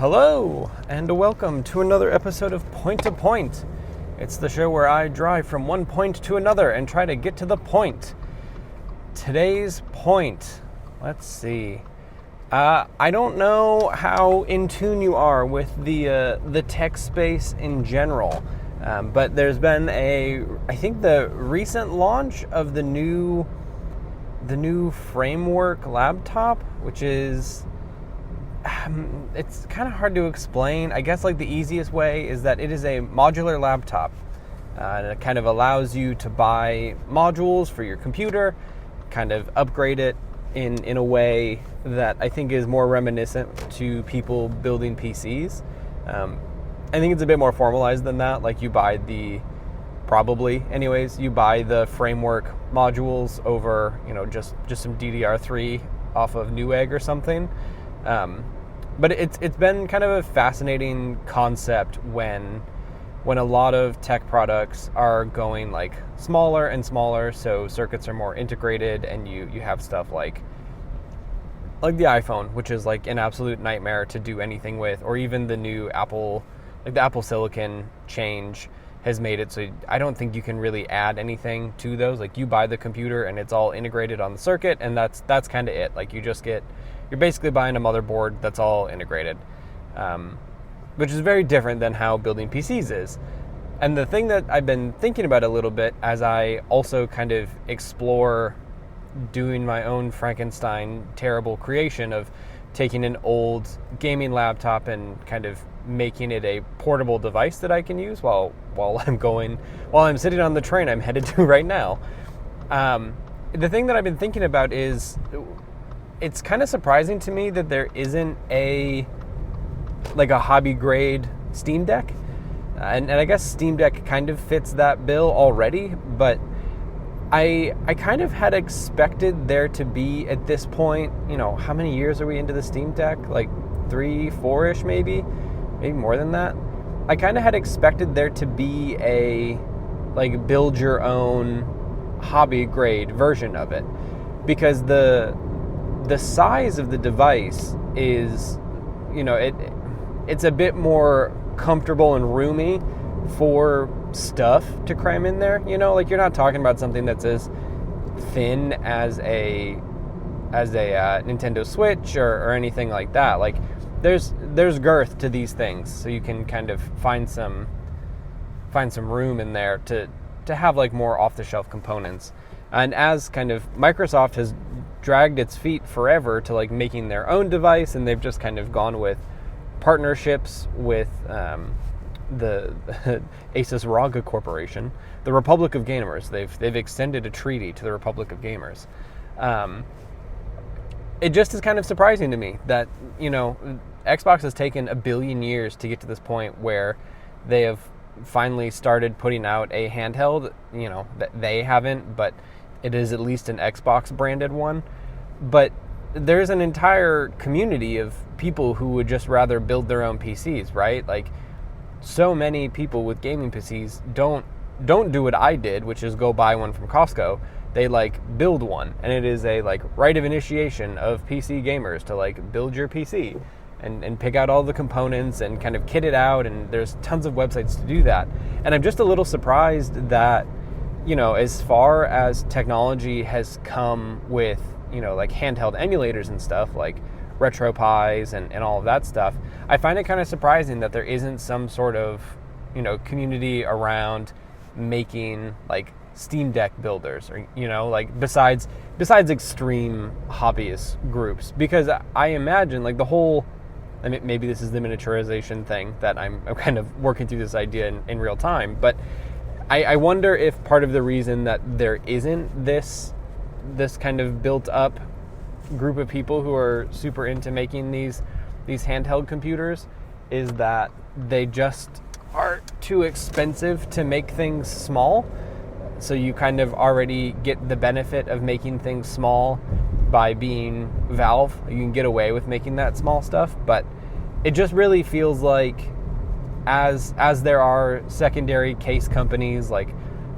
Hello, and welcome to another episode of Point to Point. It's the show where I drive from one point to another and try to get to the point. Today's point, let's see. I don't know how in tune you are with the tech space in general, but there's been I think the recent launch of the new framework laptop, which is it's kind of hard to explain. I guess like the easiest way is that it is a modular laptop. And it kind of allows you to buy modules for your computer, kind of upgrade it in a way that I think is more reminiscent to people building PCs. I think it's a bit more formalized than that. Like you buy you buy the framework modules over, just some DDR3 off of Newegg or something. But it's been kind of a fascinating concept when a lot of tech products are going like smaller and smaller, so circuits are more integrated, and you have stuff like the iPhone, which is like an absolute nightmare to do anything with, or even the new Apple, like the Apple Silicon change has made it so I don't think you can really add anything to those. Like you buy the computer and it's all integrated on the circuit, and that's kind of it. Like you're basically buying a motherboard that's all integrated, which is very different than how building PCs is. And the thing that I've been thinking about a little bit as I also kind of explore doing my own Frankenstein terrible creation of taking an old gaming laptop and kind of making it a portable device that I can use while I'm sitting on the train I'm headed to right now. The thing that I've been thinking about is it's kind of surprising to me that there isn't a hobby grade Steam Deck. And I guess Steam Deck kind of fits that bill already, but I kind of had expected there to be, at this point, how many years are we into the Steam Deck? Like 3, 4-ish maybe more than that. I kind of had expected there to be a build your own hobby grade version of it, because the size of the device is, it's a bit more comfortable and roomy for stuff to cram in there. You're not talking about something that's as thin as a Nintendo Switch or anything like that. Like there's girth to these things, so you can kind of find some room in there to have like more off-the-shelf components. And as kind of Microsoft has dragged its feet forever to like making their own device, and they've just kind of gone with partnerships with the Asus ROG Corporation, the Republic of Gamers. They've extended a treaty to the Republic of Gamers. It just is kind of surprising to me that Xbox has taken 1 billion years to get to this point where they have finally started putting out a handheld. That they haven't, but it is at least an Xbox branded one. But there's an entire community of people who would just rather build their own PCs, right? Like so many people with gaming PCs don't do what I did, which is go buy one from Costco. They build one, and it is a rite of initiation of PC gamers to build your PC and pick out all the components and kind of kit it out, and there's tons of websites to do that. And I'm just a little surprised that as far as technology has come with handheld emulators and stuff like RetroPies and all of that stuff, I find it kind of surprising that there isn't some sort of community around making Steam Deck builders, or besides extreme hobbyist groups. Because I imagine maybe this is the miniaturization thing that I'm kind of working through this idea in real time, but I wonder if part of the reason that there isn't this kind of built up group of people who are super into making these handheld computers is that they just are too expensive to make things small. So you kind of already get the benefit of making things small by being Valve. You can get away with making that small stuff, but it just really feels like as there are secondary case companies like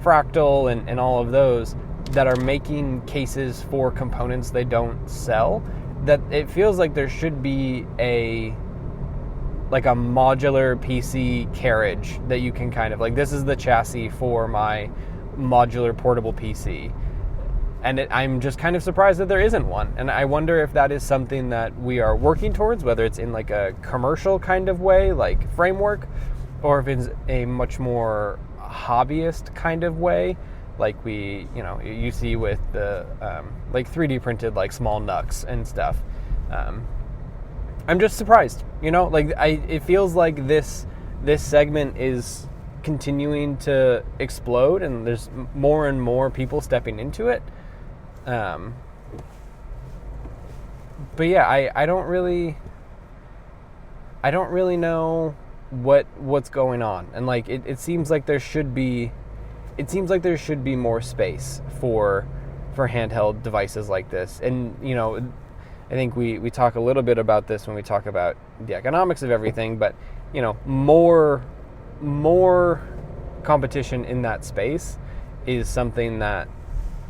Fractal and all of those that are making cases for components they don't sell, that it feels like there should be like a modular PC carriage that you can kind of like, this is the chassis for my modular portable PC. And I'm just kind of surprised that there isn't one. And I wonder if that is something that we are working towards, whether it's in like a commercial kind of way, like framework, or if it's a much more hobbyist kind of way, like you see with the like 3D printed like small NUCs and stuff. I'm just surprised, like it feels like this segment is continuing to explode, and there's more and more people stepping into it. But yeah, I don't really know what's going on, and like it seems like there should be more space for handheld devices like this. And I think we talk a little bit about this when we talk about the economics of everything, but more competition in that space is something that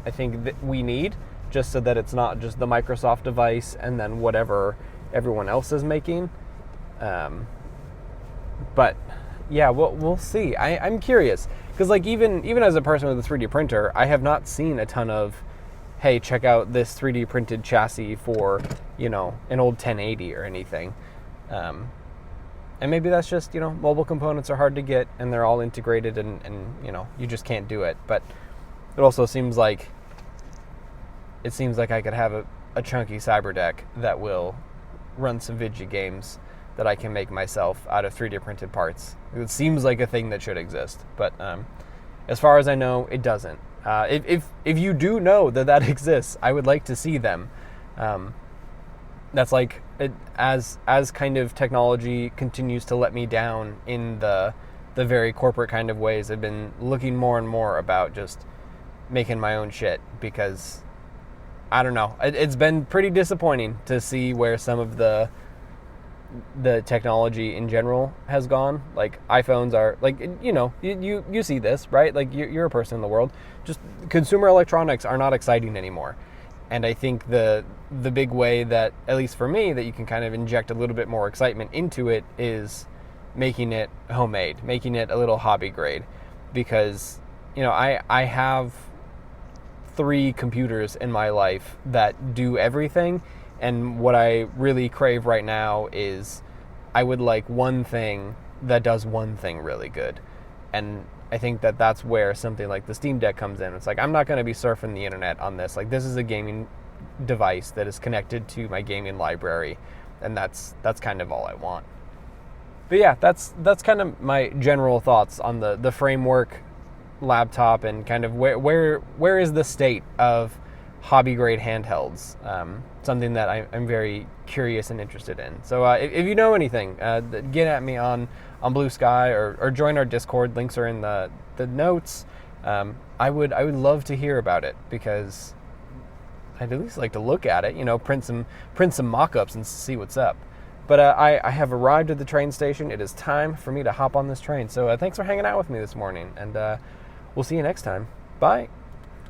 I think that we need, just so that it's not just the Microsoft device and then whatever everyone else is making. But yeah, we'll see. I'm curious, because like even as a person with a 3D printer, I have not seen a ton of, hey, check out this 3D printed chassis for an old 1080 or anything. And maybe that's just mobile components are hard to get, and they're all integrated, and you just can't do it. But it also seems like I could have a chunky cyber deck that will run some vidgy games that I can make myself out of 3D printed parts. It seems like a thing that should exist, but as far as I know, it doesn't. If you do know that exists, I would like to see them. That's like as kind of technology continues to let me down in the very corporate kind of ways. I've been looking more and more about just making my own shit, because I don't know. It's been pretty disappointing to see where some of the technology in general has gone. Like iPhones are like, you see this, right? Like you're a person in the world. Just consumer electronics are not exciting anymore. And I think the big way that, at least for me, that you can kind of inject a little bit more excitement into it is making it homemade, making it a little hobby grade. Because, I have 3 computers in my life that do everything, and what I really crave right now is I would like one thing that does one thing really good. And I think that that's where something like the Steam Deck comes in. It's like, I'm not going to be surfing the internet on this. Like, this is a gaming device that is connected to my gaming library, and that's kind of all I want. But yeah, that's kind of my general thoughts on the framework laptop, and kind of where is the state of hobby grade handhelds. Something that I'm very curious and interested in. So if you know anything, get at me on Blue Sky, or join our Discord. Links are in the notes. I would love to hear about it, because I'd at least like to look at it, print some mock-ups and see what's up. But I have arrived at the train station. It is time for me to hop on this train. So thanks for hanging out with me this morning, and we'll see you next time. Bye.